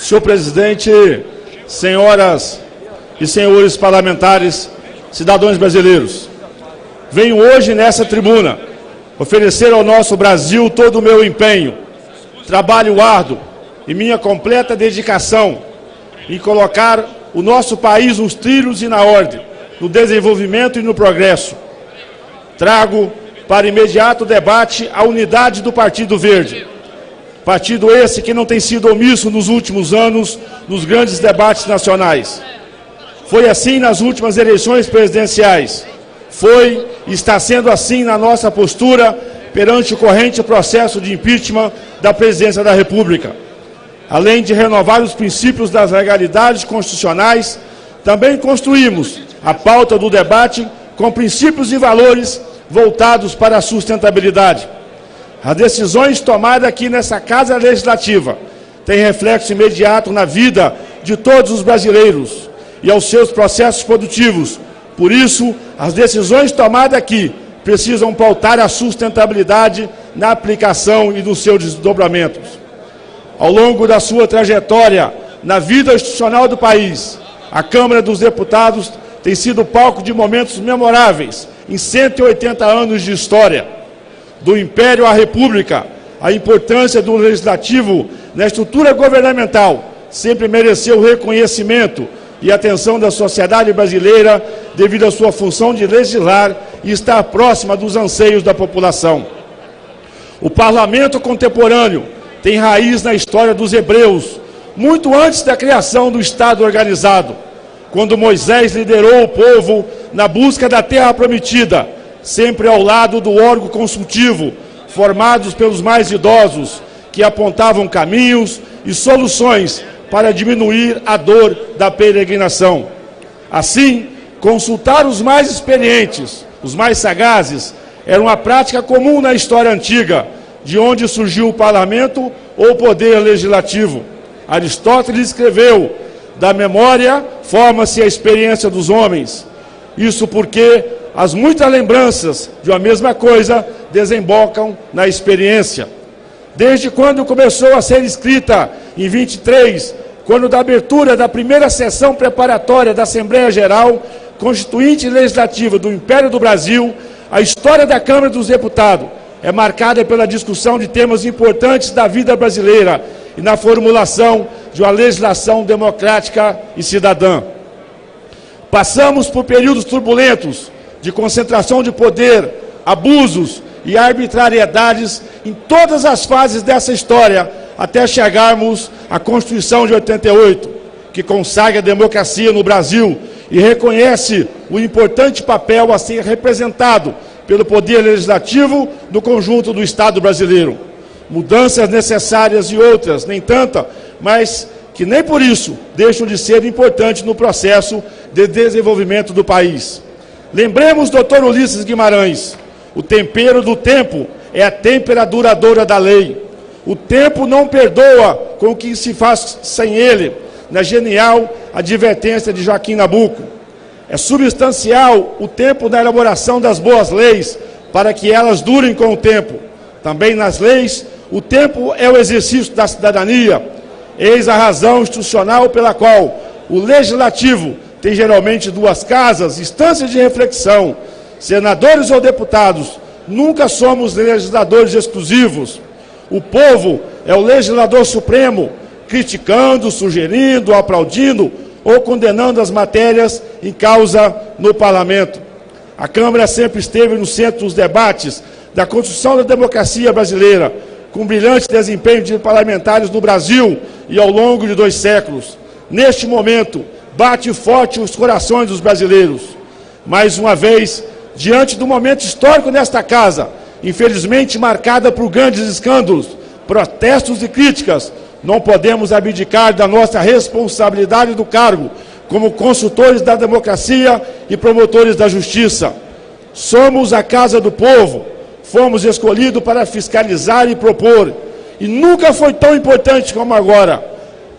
Senhor presidente, senhoras e senhores parlamentares, cidadãos brasileiros, venho hoje nessa tribuna oferecer ao nosso Brasil todo o meu empenho, trabalho árduo e minha completa dedicação em colocar o nosso país nos trilhos e na ordem, no desenvolvimento e no progresso. Trago para imediato debate a unidade do Partido Verde. Partido esse que não tem sido omisso nos últimos anos nos grandes debates nacionais. Foi assim nas últimas eleições presidenciais. Foi e está sendo assim na nossa postura perante o corrente processo de impeachment da Presidência da República. Além de renovar os princípios das legalidades constitucionais, também construímos a pauta do debate com princípios e valores voltados para a sustentabilidade. As decisões tomadas aqui nessa Casa Legislativa têm reflexo imediato na vida de todos os brasileiros e aos seus processos produtivos. Por isso, as decisões tomadas aqui precisam pautar a sustentabilidade na aplicação e nos seus desdobramentos. Ao longo da sua trajetória na vida institucional do país, a Câmara dos Deputados tem sido palco de momentos memoráveis em 180 anos de história. Do Império à República, a importância do Legislativo na estrutura governamental sempre mereceu reconhecimento e atenção da sociedade brasileira devido à sua função de legislar e estar próxima dos anseios da população. O parlamento contemporâneo tem raiz na história dos hebreus, muito antes da criação do Estado organizado, quando Moisés liderou o povo na busca da terra prometida, sempre ao lado do órgão consultivo, formados pelos mais idosos, que apontavam caminhos e soluções para diminuir a dor da peregrinação. Assim, consultar os mais experientes, os mais sagazes, era uma prática comum na história antiga, de onde surgiu o parlamento ou o poder legislativo. Aristóteles escreveu: da memória forma-se a experiência dos homens. Isso porque as muitas lembranças de uma mesma coisa desembocam na experiência. Desde quando começou a ser escrita, em 23, quando da abertura da primeira sessão preparatória da Assembleia Geral Constituinte Legislativa do Império do Brasil, a história da Câmara dos Deputados é marcada pela discussão de temas importantes da vida brasileira e na formulação de uma legislação democrática e cidadã. Passamos por períodos turbulentos de concentração de poder, abusos e arbitrariedades em todas as fases dessa história, até chegarmos à Constituição de 88, que consagra a democracia no Brasil e reconhece o importante papel a ser representado pelo Poder Legislativo no conjunto do Estado brasileiro. Mudanças necessárias e outras, nem tanta, mas que nem por isso deixam de ser importantes no processo de desenvolvimento do país. Lembremos, doutor Ulisses Guimarães, o tempero do tempo é a têmpera duradoura da lei. O tempo não perdoa com o que se faz sem ele, na genial advertência de Joaquim Nabuco. É substancial o tempo da elaboração das boas leis, para que elas durem com o tempo. Também nas leis, o tempo é o exercício da cidadania. Eis a razão institucional pela qual o Legislativo tem geralmente duas casas, instâncias de reflexão. Senadores ou deputados, nunca somos legisladores exclusivos. O povo é o legislador supremo, criticando, sugerindo, aplaudindo ou condenando as matérias em causa no parlamento. A Câmara sempre esteve no centro dos debates da construção da democracia brasileira, com brilhante desempenho de parlamentares no Brasil e ao longo de 2 séculos. Neste momento, bate forte os corações dos brasileiros. Mais uma vez, diante do momento histórico nesta casa, infelizmente marcada por grandes escândalos, protestos e críticas, não podemos abdicar da nossa responsabilidade do cargo como consultores da democracia e promotores da justiça. Somos a casa do povo, fomos escolhidos para fiscalizar e propor, e nunca foi tão importante como agora,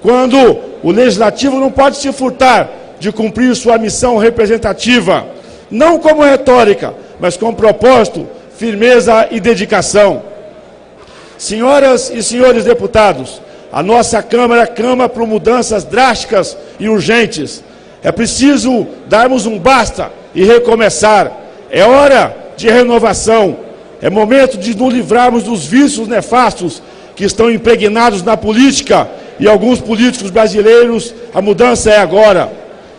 quando o Legislativo não pode se furtar de cumprir sua missão representativa, não como retórica, mas com propósito, firmeza e dedicação. Senhoras e senhores deputados, A nossa Câmara clama por mudanças drásticas e urgentes. É preciso darmos um basta e recomeçar. É hora de renovação. É momento de nos livrarmos dos vícios nefastos que estão impregnados na política e alguns políticos brasileiros. A mudança é agora.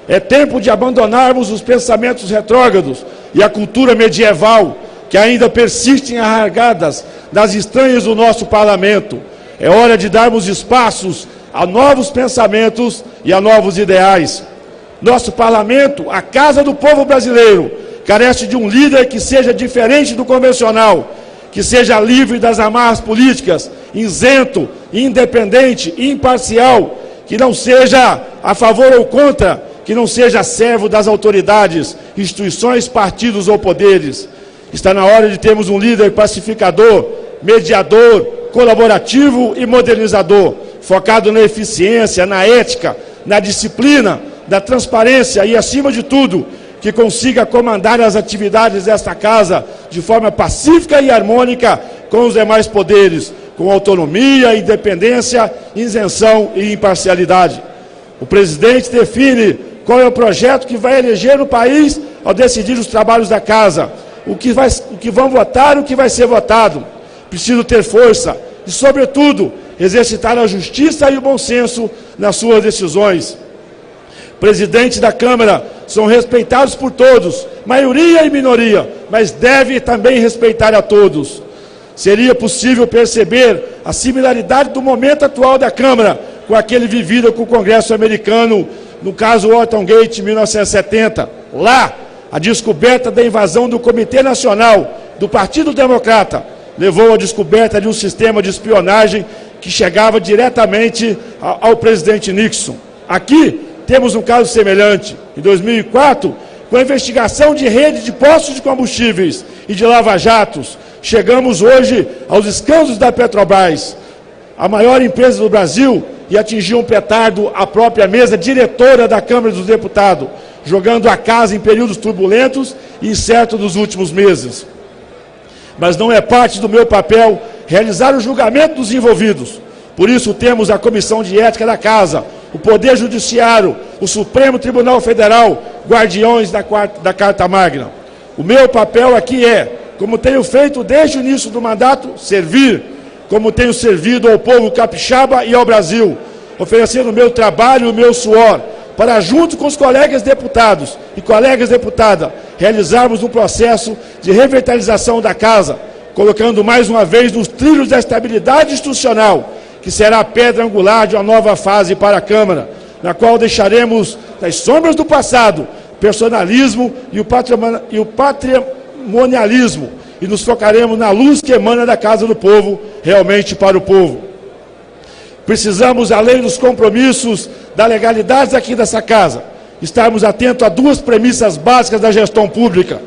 É tempo de abandonarmos os pensamentos retrógrados e a cultura medieval que ainda persistem arraigadas nas entranhas do nosso parlamento. É hora de darmos espaços a novos pensamentos e a novos ideais. Nosso parlamento, a casa do povo brasileiro, carece de um líder que seja diferente do convencional, que seja livre das amarras políticas, isento, independente, imparcial, que não seja a favor ou contra, que não seja servo das autoridades, instituições, partidos ou poderes. Está na hora de termos um líder pacificador, mediador, colaborativo e modernizador, focado na eficiência, na ética, na disciplina, na transparência e, acima de tudo, que consiga comandar as atividades desta casa de forma pacífica e harmônica com os demais poderes, com autonomia, independência, isenção e imparcialidade. O presidente define qual é o projeto que vai eleger no país ao decidir os trabalhos da casa, o que vão votar e o que vai ser votado. Preciso ter força e, sobretudo, exercitar a justiça e o bom senso nas suas decisões. Presidentes da Câmara são respeitados por todos, maioria e minoria, mas deve também respeitar a todos. Seria possível perceber a similaridade do momento atual da Câmara com aquele vivido com o Congresso americano, no caso Watergate, 1970. Lá, a descoberta da invasão do Comitê Nacional do Partido Democrata levou à descoberta de um sistema de espionagem que chegava diretamente ao presidente Nixon. Aqui, temos um caso semelhante. Em 2004, com a investigação de rede de postos de combustíveis e de lava-jatos, chegamos hoje aos escândalos da Petrobras, a maior empresa do Brasil, e atingiu um petardo a própria mesa diretora da Câmara dos Deputados, jogando a casa em períodos turbulentos e incertos dos últimos meses. Mas não é parte do meu papel realizar o julgamento dos envolvidos. Por isso temos a Comissão de Ética da Casa, o Poder Judiciário, o Supremo Tribunal Federal, guardiões da Carta Magna. O meu papel aqui é, como tenho feito desde o início do mandato, servir, como tenho servido ao povo capixaba e ao Brasil, oferecendo o meu trabalho e o meu suor, para, junto com os colegas deputados e colegas deputadas, realizarmos um processo de revitalização da Casa, colocando mais uma vez nos trilhos da estabilidade institucional, que será a pedra angular de uma nova fase para a Câmara, na qual deixaremos das sombras do passado o personalismo e o patrimonialismo e nos focaremos na luz que emana da Casa do Povo, realmente para o povo. Precisamos, além dos compromissos da legalidade aqui dessa Casa, estarmos atentos a duas premissas básicas da gestão pública.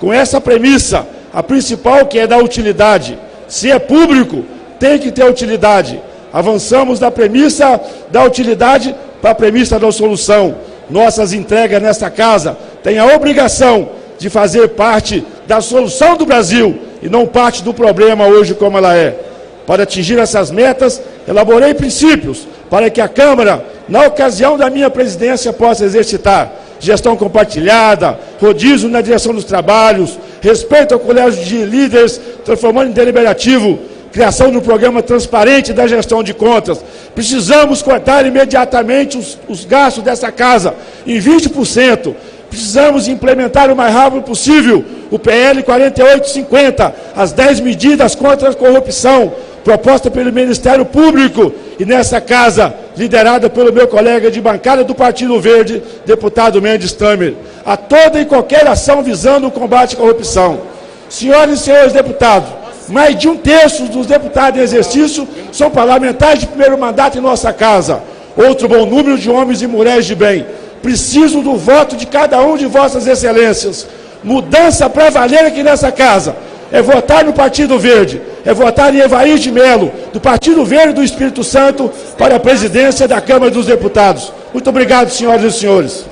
Com essa premissa, a principal, que é da utilidade. Se é público, tem que ter utilidade. Avançamos da premissa da utilidade para a premissa da solução. Nossas entregas nesta casa têm a obrigação de fazer parte da solução do Brasil e não parte do problema hoje como ela é. Para atingir essas metas, elaborei princípios para que a Câmara, na ocasião da minha presidência, possa exercitar gestão compartilhada, rodízio na direção dos trabalhos, respeito ao colégio de líderes, transformando em deliberativo, criação de um programa transparente da gestão de contas. Precisamos cortar imediatamente os gastos dessa casa em 20%. Precisamos implementar o mais rápido possível o PL 4850, as 10 medidas contra a corrupção, proposta pelo Ministério Público e nessa casa, liderada pelo meu colega de bancada do Partido Verde, deputado Mendes Tamer, a toda e qualquer ação visando o combate à corrupção. Senhoras e senhores deputados, mais de 1/3 dos deputados em exercício são parlamentares de primeiro mandato em nossa casa. Outro bom número de homens e mulheres de bem. Preciso do voto de cada um de vossas excelências. Mudança para valer aqui nessa casa é votar no Partido Verde, é votar em Evair de Melo, do Partido Verde do Espírito Santo, para a presidência da Câmara dos Deputados. Muito obrigado, senhoras e senhores.